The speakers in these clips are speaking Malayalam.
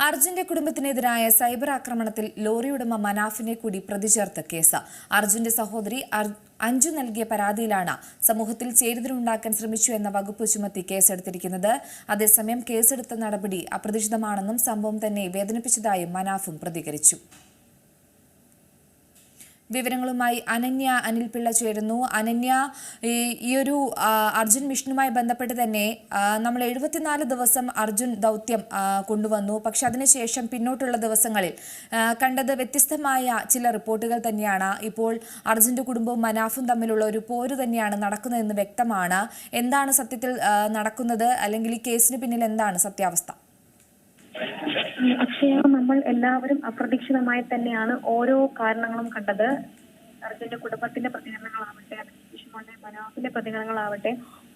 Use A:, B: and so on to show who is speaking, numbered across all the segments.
A: അർജുന്റെ കുടുംബത്തിനെതിരായ സൈബർ ആക്രമണത്തിൽ ലോറി ഉടമ മനാഫിനെ കൂടി പ്രതി ചേർത്ത കേസ്. അർജുന്റെ സഹോദരി അഞ്ജു നൽകിയ പരാതിയിലാണ് സമൂഹത്തിൽ ചേരിതിരിവുണ്ടാക്കാൻ ശ്രമിച്ചു എന്ന വകുപ്പ് ചുമത്തി കേസെടുത്തിരിക്കുന്നത്. അതേസമയം കേസെടുത്ത നടപടി അപ്രതീക്ഷിതമാണെന്നും സംഭവം തന്നെ വേദനിപ്പിച്ചതായും മനാഫും പ്രതികരിച്ചു. വിവരങ്ങളുമായി അനന്യ അനിൽപിള്ള ചേരുന്നു. അനന്യ, ഈ ഒരു അർജുൻ മിഷനുമായി ബന്ധപ്പെട്ട് തന്നെ നമ്മൾ 74 ദിവസം അർജുൻ ദൗത്യം കൊണ്ടുവന്നു. പക്ഷെ അതിനുശേഷം പിന്നോട്ടുള്ള ദിവസങ്ങളിൽ കണ്ടത് വ്യത്യസ്തമായ ചില റിപ്പോർട്ടുകൾ തന്നെയാണ്. ഇപ്പോൾ അർജുന്റെ കുടുംബവും മനാഫും തമ്മിലുള്ള ഒരു പോര് തന്നെയാണ് നടക്കുന്നതെന്ന് വ്യക്തമാണ്. എന്താണ് സത്യത്തിൽ നടക്കുന്നത്, അല്ലെങ്കിൽ ഈ കേസിന് പിന്നിൽ എന്താണ് സത്യാവസ്ഥ?
B: അക്ഷയ, നമ്മൾ എല്ലാവരും അപ്രതീക്ഷിതമായി തന്നെയാണ് ഓരോ കാരണങ്ങളും കണ്ടത്. അർജുന്റെ കുടുംബത്തിന്റെ പ്രതികരണങ്ങളാവട്ടെ, മനാഫിന്റെ പ്രതികരണങ്ങളാവട്ടെ,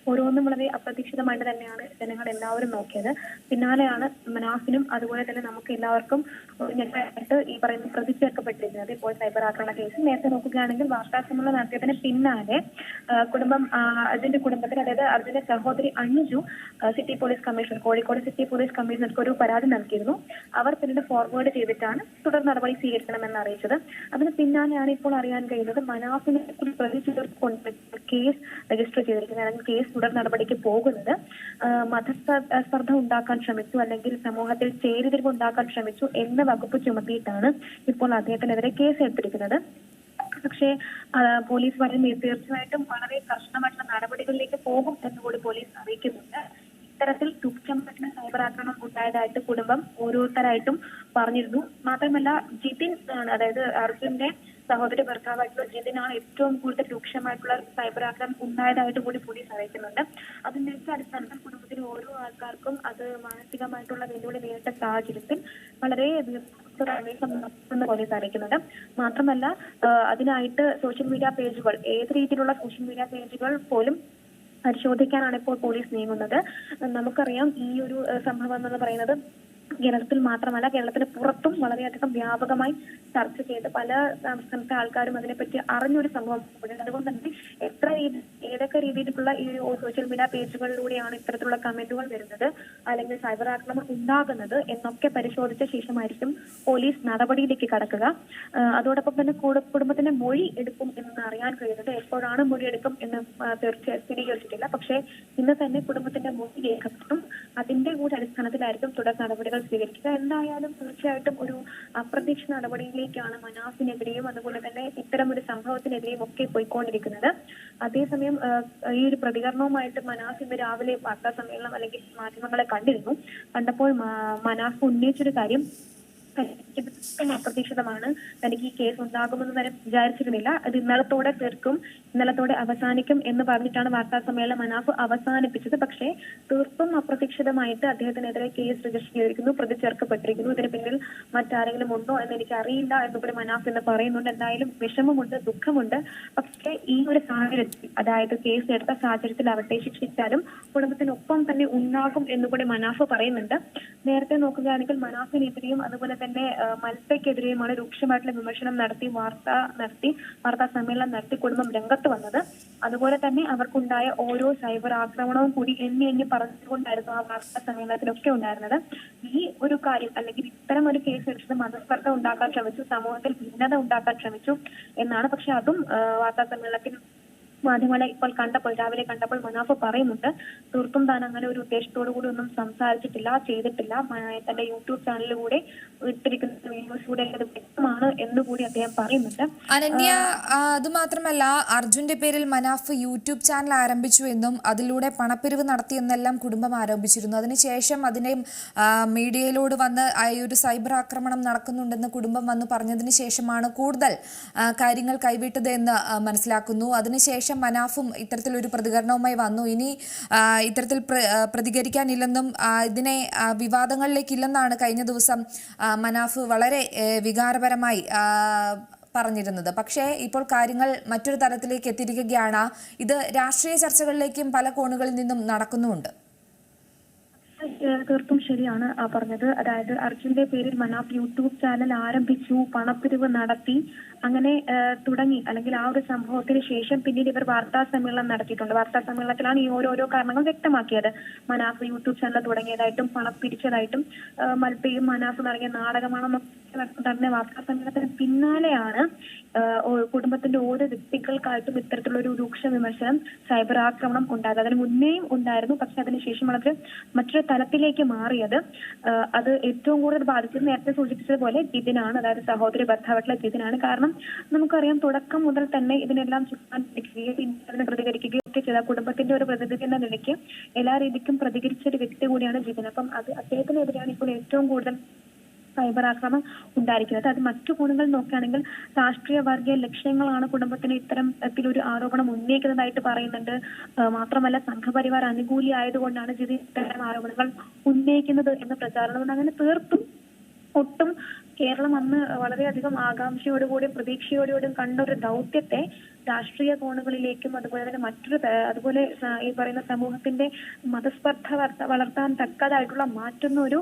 B: ഓരോന്നും വളരെ അപ്രതീക്ഷിതമായിട്ട് തന്നെയാണ് ജനങ്ങൾ എല്ലാവരും നോക്കിയത്. പിന്നാലെയാണ് മനാഫിനും അതുപോലെ തന്നെ നമുക്ക് എല്ലാവർക്കും ഈ പറയുന്ന പ്രതി ചേർക്കപ്പെട്ടിരിക്കുന്നത്. ഇപ്പോൾ സൈബർ ആക്രമണ കേസ് നേരത്തെ നോക്കുകയാണെങ്കിൽ വാർത്താ സമ്മേളനം നടത്തിയതിന് പിന്നാലെ അർജുന്റെ കുടുംബത്തിന്, അതായത് അർജുന്റെ സഹോദരി Anju city police commissioner, Kozhikode city police കമ്മീഷണർക്ക് ഒരു പരാതി നൽകിയിരുന്നു. അവർ പിന്നീട് ഫോർവേഡ് ചെയ്തിട്ടാണ് തുടർ നടപടി സ്വീകരിക്കണമെന്ന് അറിയിച്ചത്. അതിന് പിന്നാലെയാണ് ഇപ്പോൾ അറിയാൻ കഴിയുന്നത് മനാഫിനെ പ്രതി ചേർത്തുകൊണ്ട് കേസ് രജിസ്റ്റർ ചെയ്തിരിക്കുന്നത്, അല്ലെങ്കിൽ കേസ് തുടർ നടപടിക്ക് പോകുന്നത്. മതസ്പർദ്ധ ഉണ്ടാക്കാൻ ശ്രമിച്ചു, അല്ലെങ്കിൽ സമൂഹത്തിൽ ചേരിതിരിവ് ഉണ്ടാക്കാൻ ശ്രമിച്ചു എന്ന വകുപ്പ് ചുമത്തിയിട്ടാണ് ഇപ്പോൾ അദ്ദേഹത്തിനെതിരെ കേസ് എടുത്തിരിക്കുന്നത്. പക്ഷേ പോലീസ് പറയുന്നത് തീർച്ചയായിട്ടും വളരെ കർശനമായിട്ടുള്ള നടപടികളിലേക്ക് പോകും എന്നുകൂടി പോലീസ് അറിയിക്കുന്നുണ്ട്. ഇത്തരത്തിൽ തുച്ഛമായിട്ടുള്ള സൈബർ ആക്രമണം ഉണ്ടായതായിട്ട് കുടുംബം ഓരോരുത്തരായിട്ടും പറഞ്ഞിരുന്നു. മാത്രമല്ല ജിതിൻ, അതായത് അർജുന്റെ സഹോദരി ഭർത്താവായിട്ടുള്ള ജിതിനാണ് ഏറ്റവും കൂടുതൽ രൂക്ഷമായിട്ടുള്ള സൈബർ ആക്രമണം ഉണ്ടായതായിട്ട് കൂടി പോലീസ് അറിയിക്കുന്നുണ്ട്. അതിന്റെ അടിസ്ഥാനത്തിൽ കുടുംബത്തിലെ ഓരോ ആൾക്കാർക്കും അത് മാനസികമായിട്ടുള്ള വെല്ലുവിളി നേരിട്ട സാഹചര്യത്തിൽ വളരെ പോലീസ് അറിയിക്കുന്നുണ്ട്. മാത്രമല്ല അതിനായിട്ട് സോഷ്യൽ മീഡിയ പേജുകൾ, ഏത് രീതിയിലുള്ള സോഷ്യൽ മീഡിയ പേജുകൾ പോലും പരിശോധിക്കാനാണ് ഇപ്പോൾ പോലീസ് നീങ്ങുന്നത്. നമുക്കറിയാം ഈ ഒരു സംഭവം എന്ന് പറയുന്നത് കേരളത്തിൽ മാത്രമല്ല, കേരളത്തിന് പുറത്തും വളരെയധികം വ്യാപകമായി ചർച്ച ചെയ്ത് പല സംസ്ഥാനത്തെ ആൾക്കാരും അതിനെപ്പറ്റി അറിഞ്ഞൊരു സംഭവം. അതുകൊണ്ട് തന്നെ ഏതൊക്കെ രീതിയിലുള്ള ഈ സോഷ്യൽ മീഡിയ പേജുകളിലൂടെയാണ് ഇത്തരത്തിലുള്ള കമന്റുകൾ വരുന്നത്, അല്ലെങ്കിൽ സൈബർ ആക്രമണം ഉണ്ടാകുന്നത് എന്നൊക്കെ പരിശോധിച്ച ശേഷമായിരിക്കും പോലീസ് നടപടിയിലേക്ക് കടക്കുക. അതോടൊപ്പം തന്നെ കുടുംബത്തിന്റെ മൊഴി എടുക്കും എന്ന് അറിയാൻ കഴിയുന്നത്. എപ്പോഴാണ് മൊഴി എടുക്കും എന്ന് സ്ഥിരീകരിച്ചിട്ടില്ല. പക്ഷേ ഇന്ന് തന്നെ കുടുംബത്തിന്റെ മൊഴി രേഖപ്പെടുത്തും. അതിന്റെ കൂടി അടിസ്ഥാനത്തിലായിരിക്കും തുടർ നടപടികൾ സ്വീകരിക്കുക. എന്തായാലും തീർച്ചയായിട്ടും ഒരു അപ്രതീക്ഷിത നടപടിയിലേക്കാണ് മനാഫിനെതിരെയും അതുപോലെ തന്നെ ഇത്തരം ഒരു സംഭവത്തിനെതിരെയും ഒക്കെ പോയിക്കൊണ്ടിരിക്കുന്നത്. അതേസമയം ഈ ഒരു പ്രതികരണവുമായിട്ട് മനാഫ് ഇന്ന് രാവിലെ വാർത്താ സമ്മേളനം അല്ലെങ്കിൽ മാധ്യമങ്ങളെ കണ്ടപ്പോൾ മനാഫ് ഉന്നയിച്ചൊരു കാര്യം അപ്രതീക്ഷിതമാണ്. തനിക്ക് ഈ കേസ് ഉണ്ടാകുമെന്ന് തന്നെ വിചാരിച്ചിരുന്നില്ല. അത് ഇന്നലത്തോടെ തീർക്കും, ഇന്നലത്തോടെ അവസാനിക്കും എന്ന് പറഞ്ഞിട്ടാണ് വാർത്താ സമ്മേളനം മനാഫ് അവസാനിപ്പിച്ചത്. പക്ഷേ തീർത്തും അപ്രതീക്ഷിതമായിട്ട് അദ്ദേഹത്തിനെതിരെ കേസ് രജിസ്റ്റർ ചെയ്തിരിക്കുന്നു, പ്രതി ചേർക്കപ്പെട്ടിരിക്കുന്നു. ഇതിന് പിന്നിൽ മറ്റാരെങ്കിലും ഉണ്ടോ എന്ന് എനിക്ക് അറിയില്ല എന്നുകൂടി മനാഫ് എന്ന് പറയുന്നുണ്ട്. എന്തായാലും വിഷമമുണ്ട്, ദുഃഖമുണ്ട്. പക്ഷേ ഈ ഒരു സാഹചര്യത്തിൽ, അതായത് കേസ് എടുത്ത സാഹചര്യത്തിലാവട്ടെ, ശിക്ഷിച്ചാലും കുടുംബത്തിനൊപ്പം തന്നെ ഉണ്ടാകും എന്നുകൂടി മനാഫ് പറയുന്നുണ്ട്. നേരത്തെ നോക്കുകയാണെങ്കിൽ മനാഫിനെതിരെയും അതുപോലെ തന്നെ മൽപ്പയ്ക്കെതിരെയുമാണ് രൂക്ഷമായിട്ടുള്ള വിമർശനം നടത്തി വാർത്താ സമ്മേളനം നടത്തി കുടുംബം രംഗത്ത് വന്നത്. അതുപോലെ തന്നെ അവർക്കുണ്ടായ ഓരോ സൈബർ ആക്രമണവും കൂടി എണ്ണി പറഞ്ഞുകൊണ്ടായിരുന്നു ആ വാർത്താ സമ്മേളനത്തിലൊക്കെ ഉണ്ടായിരുന്നത്. ഈ ഒരു കാര്യം, അല്ലെങ്കിൽ ഇത്തരം ഒരു കേസ് എടുത്തത് മതസ്പർദ്ധ ഉണ്ടാക്കാൻ ശ്രമിച്ചു, സമൂഹത്തിൽ ഭിന്നത ഉണ്ടാക്കാൻ ശ്രമിച്ചു എന്നാണ്. പക്ഷെ അതും വാർത്താ സമ്മേളനത്തിൽ മാധ്യമങ്ങളെ ഇപ്പോൾ രാവിലെ കണ്ടപ്പോൾ മനാഫ് പറയുന്നുണ്ട്, തീർത്തും താൻ അങ്ങനെ ഒരു ഉദ്ദേശത്തോടു കൂടി ഒന്നും സംസാരിച്ചിട്ടില്ല, ചെയ്തിട്ടില്ല. തന്റെ യൂട്യൂബ് ചാനലിലൂടെ ഇട്ടിരിക്കുന്ന വീഡിയോസിലൂടെ അത് വ്യക്തമാണ് എന്നുകൂടി അദ്ദേഹം പറയുന്നുണ്ട്.
A: അനന്യ, അത് മാത്രമല്ല അർജുന്റെ പേരിൽ മനാഫ് യൂട്യൂബ് ചാനൽ ആരംഭിച്ചു എന്നും അതിലൂടെ പണപ്പിരിവ് നടത്തിയെന്നെല്ലാം കുടുംബം ആരോപിച്ചിരുന്നു. അതിനുശേഷം അതിനെ മീഡിയയിലൂടെ വന്ന് ഈ ഒരു സൈബർ ആക്രമണം നടക്കുന്നുണ്ടെന്ന് കുടുംബം വന്ന് പറഞ്ഞതിന് ശേഷമാണ് കൂടുതൽ കാര്യങ്ങൾ കൈവിട്ടത് എന്ന് മനസ്സിലാക്കുന്നു. അതിനുശേഷം മനാഫും ഇത്തരത്തിലൊരു പ്രതികരണവുമായി വന്നു. ഇനി ഇത്തരത്തിൽ പ്രതികരിക്കാനില്ലെന്നും ഇതിനെ വിവാദങ്ങളിലേക്കില്ലെന്നാണ് കഴിഞ്ഞ ദിവസം മനാഫ് വളരെ വികാരപരമായി പറഞ്ഞിരുന്നത്. പക്ഷേ ഇപ്പോൾ കാര്യങ്ങൾ മറ്റൊരു തലത്തിലേക്ക് എത്തിയിരിക്കുകയാണ്. ഇത് രാഷ്ട്രീയ ചർച്ചകളിലേക്കും പല കോണുകളിൽ നിന്നും നടക്കുന്നുമുണ്ട്.
B: തീർത്തും ശരിയാണ് പറഞ്ഞത്. അതായത് അർജുന്റെ പേരിൽ മനാഫ് യൂട്യൂബ് ചാനൽ ആരംഭിച്ചു, പണപ്പിരിവ് നടത്തി, അങ്ങനെ തുടങ്ങി. അല്ലെങ്കിൽ ആ ഒരു സംഭവത്തിന് ശേഷം പിന്നീട് ഇവർ വാർത്താ സമ്മേളനം നടത്തിയിട്ടുണ്ട്. വാർത്താ സമ്മേളനത്തിലാണ് ഈ ഓരോരോ കാരണങ്ങൾ വ്യക്തമാക്കിയത്. മനാഫ് യൂട്യൂബ് ചാനൽ തുടങ്ങിയതായിട്ടും പണം പിരിച്ചതായിട്ടും മൽപ്പയും മനാഫ് നടങ്ങിയ നാടകമാണെന്നൊക്കെ നടന്ന വാർത്താ സമ്മേളനത്തിന് പിന്നാലെയാണ് കുടുംബത്തിന്റെ ഓരോ വ്യക്തികൾക്കായിട്ടും ഇത്തരത്തിലുള്ള ഒരു രൂക്ഷ വിമർശനം, സൈബർ ആക്രമണം ഉണ്ടായത്. അതിന് മുന്നേയും ഉണ്ടായിരുന്നു, പക്ഷെ അതിനുശേഷം അത് മറ്റൊരു തലത്തിലേക്ക് മാറിയത്. അത് ഏറ്റവും കൂടുതൽ ബാധിച്ചത് നേരത്തെ സൂചിപ്പിച്ചതുപോലെ ജിതിനാണ്, അതായത് സഹോദരി ഭർത്താവായിട്ടുള്ള ജിതിനാണ്. കാരണം നമുക്കറിയാം, തുടക്കം മുതൽ തന്നെ ഇതിനെല്ലാം അതിനെ പ്രതികരിക്കുകയും ഒക്കെ ചെയ്ത കുടുംബത്തിന്റെ ഒരു പ്രതിനിധി എന്ന നിലയ്ക്ക് എല്ലാ രീതിക്കും പ്രതികരിച്ച ഒരു വ്യക്തി കൂടിയാണ് ജിതിൻ. അപ്പം അദ്ദേഹത്തിനെതിരെയാണ് ഇപ്പോൾ ഏറ്റവും കൂടുതൽ സൈബർ ആക്രമണം ഉണ്ടായിരിക്കുന്നത്. അത് മറ്റു കോണുകൾ നോക്കുകയാണെങ്കിൽ രാഷ്ട്രീയ വർഗീയ ലക്ഷ്യങ്ങളാണ് കുടുംബത്തിന് ഇത്തരത്തിലൊരു ആരോപണം ഉന്നയിക്കുന്നതായിട്ട് പറയുന്നുണ്ട്. മാത്രമല്ല സംഘപരിവാർ അനുകൂലി ആയതുകൊണ്ടാണ് ജിതി ഇത്തരം ആരോപണങ്ങൾ ഉന്നയിക്കുന്നത് എന്ന പ്രചാരണമുണ്ട്. അങ്ങനെ തീർത്തും ഒട്ടും കേരളം അന്ന് വളരെയധികം ആകാംക്ഷയോടുകൂടിയും പ്രതീക്ഷയോടുകൂടിയും കണ്ട ഒരു ദൗത്യത്തെ രാഷ്ട്രീയ കോണുകളിലേക്കും അതുപോലെ തന്നെ അതുപോലെ ഈ പറയുന്ന സമൂഹത്തിന്റെ മതസ്പർദ്ധ വളർത്താൻ തക്കതായിട്ടുള്ള മാറ്റുന്ന ഒരു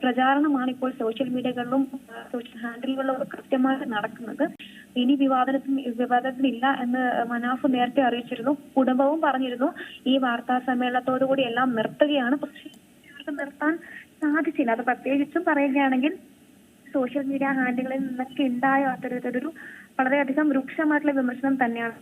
B: പ്രചാരണമാണ് ഇപ്പോൾ സോഷ്യൽ മീഡിയകളിലും സോഷ്യൽ ഹാൻഡിലുകളിലും കൃത്യമായി നടക്കുന്നത്. ഇനി വിവാദത്തിനില്ല എന്ന് മനാഫ് നേരത്തെ അറിയിച്ചിരുന്നു. കുടുംബവും പറഞ്ഞിരുന്നു ഈ വാർത്താ സമ്മേളനത്തോടുകൂടി എല്ലാം നിർത്തുകയാണ്. പക്ഷേ നിർത്താൻ സാധിച്ചില്ല. അത് പ്രത്യേകിച്ചും പറയുകയാണെങ്കിൽ സോഷ്യൽ മീഡിയ ഹാൻഡിലുകളിൽ നിന്നൊക്കെ ഉണ്ടായ അത്തരത്തിലൊരു വളരെയധികം രൂക്ഷമായിട്ടുള്ള വിമർശനം തന്നെയാണ്.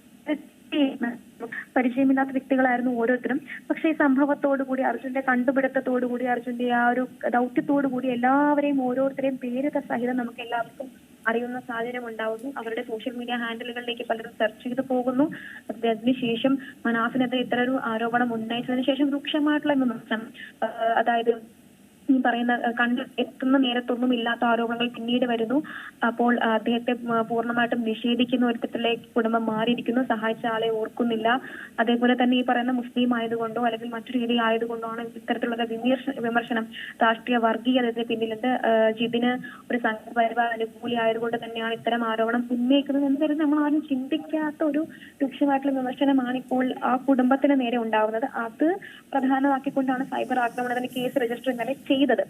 B: പരിചയമില്ലാത്ത വ്യക്തികളായിരുന്നു ഓരോരുത്തരും. പക്ഷേ ഈ സംഭവത്തോടുകൂടി, അർജുന്റെ കണ്ടുപിടുത്തത്തോടുകൂടി, അർജുന്റെ ആ ഒരു ദൗത്യത്തോടുകൂടി എല്ലാവരെയും ഓരോരുത്തരെയും പേര് സഹിതം നമുക്ക് എല്ലാവർക്കും അറിയുന്ന സാഹചര്യം ഉണ്ടാവുന്നു. അവരുടെ സോഷ്യൽ മീഡിയ ഹാൻഡിലുകളിലേക്ക് പലരും സെർച്ച് ചെയ്ത് പോകുന്നു. അതിനുശേഷം മനാഫിനെതിരെ ഇത്തരൊരു ആരോപണം ഉന്നയിച്ചതിനു ശേഷം രൂക്ഷമായിട്ടുള്ള വിമർശനം, അതായത് ഈ പറയുന്ന എത്തുന്ന നേരത്തൊന്നും ഇല്ലാത്ത ആരോപണങ്ങൾ പിന്നീട് വരുന്നു. അപ്പോൾ അദ്ദേഹത്തെ പൂർണ്ണമായിട്ടും നിഷേധിക്കുന്ന ഒരിടത്തിലേക്ക് കുടുംബം മാറിയിരിക്കുന്നു. സഹായിച്ച ആളെ ഓർക്കുന്നില്ല. അതേപോലെ തന്നെ ഈ പറയുന്ന മുസ്ലിം ആയതുകൊണ്ടോ അല്ലെങ്കിൽ മറ്റു രീതി ആയതുകൊണ്ടോ ആണ് ഇത്തരത്തിലുള്ള വിമർശനം. രാഷ്ട്രീയ വർഗീയതയുടെ പിന്നിലുണ്ട്. ജിതിന് ഒരു സംഘപരിവാർ അനുകൂലി ആയതുകൊണ്ട് തന്നെയാണ് ഇത്തരം ആരോപണം ഉന്നയിക്കുന്നത് എന്ന് കരുതി നമ്മൾ ആരും ചിന്തിക്കാത്ത ഒരു രൂക്ഷമായിട്ടുള്ള വിമർശനമാണ് ഇപ്പോൾ ആ കുടുംബത്തിന് നേരെ ഉണ്ടാവുന്നത്. അത് പ്രധാനമാക്കിക്കൊണ്ടാണ് സൈബർ ആക്രമണത്തിന് കേസ് രജിസ്റ്റർ ഇന്നലെ ചെയ്തത്.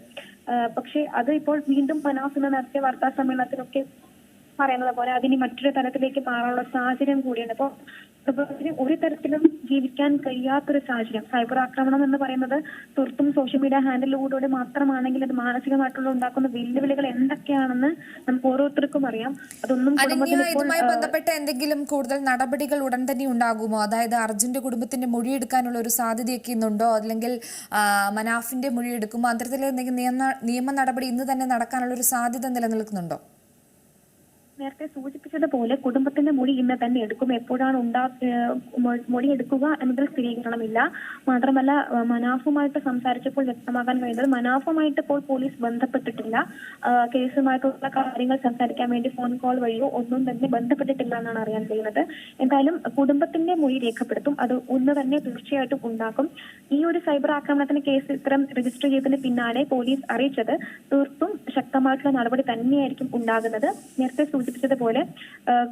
B: പക്ഷെ അത് ഇപ്പോൾ വീണ്ടും മനാഫിന് നടത്തിയ വാർത്താ സമ്മേളനത്തിലൊക്കെ പറയുന്നത് പോലെ അതിന് മറ്റൊരു തലത്തിലേക്ക് മാറാനുള്ള സാഹചര്യം കൂടിയാണ്. അപ്പോൾ ഒരു തരത്തിലും ജീവിക്കാൻ കഴിയാത്തൊരു സാഹചര്യം. സൈബർ ആക്രമണം എന്ന് പറയുന്നത് തീർത്തും സോഷ്യൽ മീഡിയ ഹാൻഡിലൂടെ മാത്രമാണെങ്കിൽ അത് മാനസികമായിട്ടുള്ള ഉണ്ടാക്കുന്ന വെല്ലുവിളികൾ എന്തൊക്കെയാണെന്ന് നമുക്ക് ഓരോരുത്തർക്കും അറിയാം. അതൊന്നും
A: ഇതുമായി ബന്ധപ്പെട്ട എന്തെങ്കിലും കൂടുതൽ നടപടികൾ ഉടൻ തന്നെ ഉണ്ടാകുമോ? അതായത് അർജുന്റെ കുടുംബത്തിന്റെ മൊഴിയെടുക്കാനുള്ള ഒരു സാധ്യതയൊക്കെ ഇന്നുണ്ടോ? അല്ലെങ്കിൽ മനാഫിന്റെ മൊഴിയെടുക്കുമ്പോൾ അത്തരത്തിലെ എന്തെങ്കിലും നിയമ നടപടി ഇന്ന് തന്നെ നടക്കാനുള്ള ഒരു സാധ്യത നിലനിൽക്കുന്നുണ്ടോ?
B: നേരത്തെ സൂചിപ്പിച്ചതുപോലെ കുടുംബത്തിന്റെ മൊഴി ഇന്ന് തന്നെ എടുക്കും. എപ്പോഴാണ് മൊഴി എടുക്കുക എന്നതിൽ സ്ഥിരീകരണമില്ല. മാത്രമല്ല, മനാഫുമായിട്ട് സംസാരിച്ചപ്പോൾ വ്യക്തമാക്കാൻ കഴിയുന്നത് മനാഫുമായിട്ട് ഇപ്പോൾ പോലീസ് ബന്ധപ്പെട്ടിട്ടില്ല. കേസുമായിട്ടുള്ള കാര്യങ്ങൾ സംസാരിക്കാൻ വേണ്ടി ഫോൺ കോൾ വഴിയോ ഒന്നും തന്നെ ബന്ധപ്പെട്ടിട്ടില്ല എന്നാണ് അറിയാൻ കഴിയുന്നത്. എന്തായാലും കുടുംബത്തിന്റെ മൊഴി രേഖപ്പെടുത്തും. അത് ഒന്ന് തന്നെ തീർച്ചയായിട്ടും ഉണ്ടാക്കും. ഈ ഒരു സൈബർ ആക്രമണത്തിന് കേസ് ഇത്തരം രജിസ്റ്റർ ചെയ്തതിന് പിന്നാലെ പോലീസ് അറിയിച്ചത് തീർത്തും ശക്തമായിട്ടുള്ള നടപടി തന്നെയായിരിക്കും ഉണ്ടാകുന്നത്. നേരത്തെ സൂചിപ്പിച്ചതുപോലെ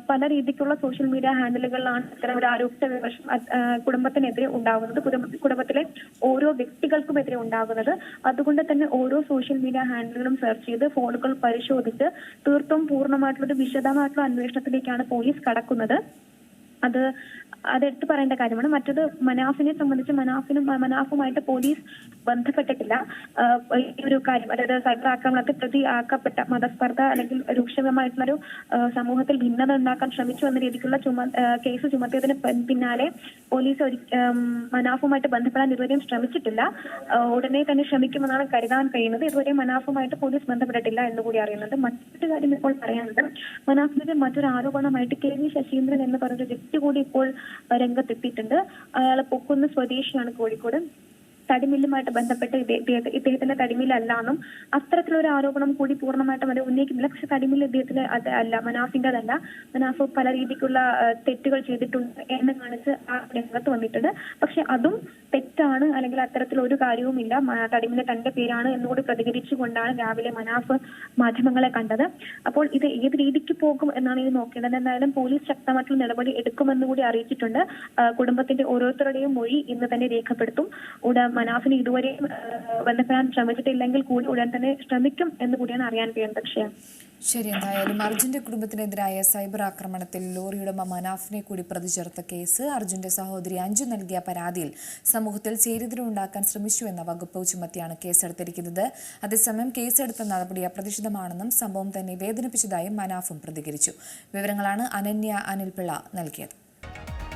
B: പല രീതിക്കുള്ള സോഷ്യൽ മീഡിയ ഹാൻഡിലുകളിലാണ് ഇത്തരം ഒരു ആരോഗ്യ വിമർശനം കുടുംബത്തിനെതിരെ ഉണ്ടാകുന്നത്, കുടുംബത്തിലെ ഓരോ വ്യക്തികൾക്കുമെതിരെ ഉണ്ടാകുന്നത്. അതുകൊണ്ട് തന്നെ ഓരോ സോഷ്യൽ മീഡിയ ഹാൻഡിലുകളും സെർച്ച് ചെയ്ത് ഫോണുകൾ പരിശോധിച്ച് തീർത്തും പൂർണ്ണമായിട്ടുള്ള വിശദമായിട്ടുള്ള അന്വേഷണത്തിലേക്കാണ് പോലീസ് കടക്കുന്നത്. അതെടുത്ത് പറയേണ്ട കാര്യമാണ്. മറ്റത് മനാഫിനെ സംബന്ധിച്ച് മനാഫുമായിട്ട് പോലീസ് ബന്ധപ്പെട്ടിട്ടില്ല. ഈ ഒരു കാര്യം, അതായത് സൈബർ ആക്രമണത്തിൽ പ്രതിയാക്കപ്പെട്ട മതസ്പർദ്ധ അല്ലെങ്കിൽ രൂക്ഷമായിട്ടുള്ളൊരു സമൂഹത്തിൽ ഭിന്നത ഉണ്ടാക്കാൻ ശ്രമിച്ചു എന്ന രീതിക്കുള്ള കേസ് ചുമത്തിയതിന് പിന്നാലെ പോലീസ് മനാഫുമായിട്ട് ബന്ധപ്പെടാൻ ഇതുവരെയും ശ്രമിച്ചിട്ടില്ല. ഉടനെ തന്നെ ശ്രമിക്കുമെന്നാണ് കരുതാൻ കഴിയുന്നത്. ഇതുവരെ മനാഫുമായിട്ട് പോലീസ് ബന്ധപ്പെട്ടിട്ടില്ല എന്നുകൂടി അറിയുന്നുണ്ട്. മറ്റൊരു കാര്യം ഇപ്പോൾ പറയാനുണ്ട്. മനാഫിന്റെ മറ്റൊരു ആരോപണമായിട്ട് KV ശശീന്ദ്രൻ എന്ന് പറഞ്ഞൊരു വ്യക്തി കൂടി ഇപ്പോൾ രംഗത്തെത്തിയിട്ടുണ്ട്. അയാൾ പൊക്കുന്ന് സ്വദേശിയാണ്, കോഴിക്കോട്. തടിമില്ലുമായിട്ട് ബന്ധപ്പെട്ട് ഇദ്ദേഹത്തിന്റെ തടിമില്ലല്ല എന്നും അത്തരത്തിലൊരു ആരോപണം കൂടി പൂർണ്ണമായിട്ടും അത് ഉന്നയിക്കുന്നില്ല. പക്ഷെ തടിമില്ല് ഇദ്ദേഹത്തിന് അത് അല്ല, മനാഫിന്റെതല്ല. മനാഫ് പല രീതിക്കുള്ള തെറ്റുകൾ ചെയ്തിട്ടുണ്ട് എന്ന് കാണിച്ച് ആ രംഗത്ത് വന്നിട്ടുണ്ട്. പക്ഷെ അതും തെറ്റാണ്, അല്ലെങ്കിൽ അത്തരത്തിലൊരു കാര്യവുമില്ല, തടിമില്ല് തന്റെ പേരാണ് എന്നുകൂടി പ്രതികരിച്ചുകൊണ്ടാണ് രാവിലെ മനാഫ് മാധ്യമങ്ങളെ കണ്ടത്. അപ്പോൾ ഇത് ഏത് രീതിക്ക് പോകും എന്നാണ് ഇത് നോക്കേണ്ടത്. എന്തായാലും പോലീസ് ശക്തമായിട്ടുള്ള നടപടി എടുക്കുമെന്ന് കൂടി അറിയിച്ചിട്ടുണ്ട്. കുടുംബത്തിന്റെ ഓരോരുത്തരുടെയും മൊഴി ഇന്ന് തന്നെ രേഖപ്പെടുത്തും. മനാഫിന് ഇതുവരെയും ബന്ധപ്പെടാൻ ശ്രമിച്ചിട്ടില്ലെങ്കിൽ കൂടി ഉടൻ തന്നെ ശ്രമിക്കും എന്ന് കൂടിയാണ് അറിയാൻ കഴിയുന്നത്. പക്ഷേ
A: ശരി, എന്തായാലും അർജുന്റെ കുടുംബത്തിനെതിരായ സൈബർ ആക്രമണത്തിൽ ലോറി ഉടമ മനാഫിനെ കൂടി പ്രതി ചേർത്ത കേസ്, അർജുന്റെ സഹോദരി അഞ്ജു നൽകിയ പരാതിയിൽ സമൂഹത്തിൽ ചേരിതിരിവുണ്ടാക്കാൻ ശ്രമിച്ചു എന്ന വകുപ്പ് ചുമത്തിയാണ് കേസെടുത്തിരിക്കുന്നത്. അതേസമയം കേസെടുത്ത നടപടി അപ്രതീക്ഷിതമാണെന്നും സംഭവം തന്നെ വേദനിപ്പിച്ചതായും മനാഫും പ്രതികരിച്ചു. വിവരങ്ങളാണ് അനന്യ അനിൽപിള്ള നൽകിയത്.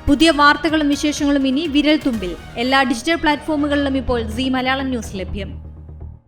C: പുതിയ വാർത്തകളും വിശേഷങ്ങളും ഇനി വിരൽ തുമ്പിൽ. എല്ലാ ഡിജിറ്റൽ പ്ലാറ്റ്ഫോമുകളിലും ഇപ്പോൾ സീ മലയാളം ന്യൂസ് ലഭ്യം.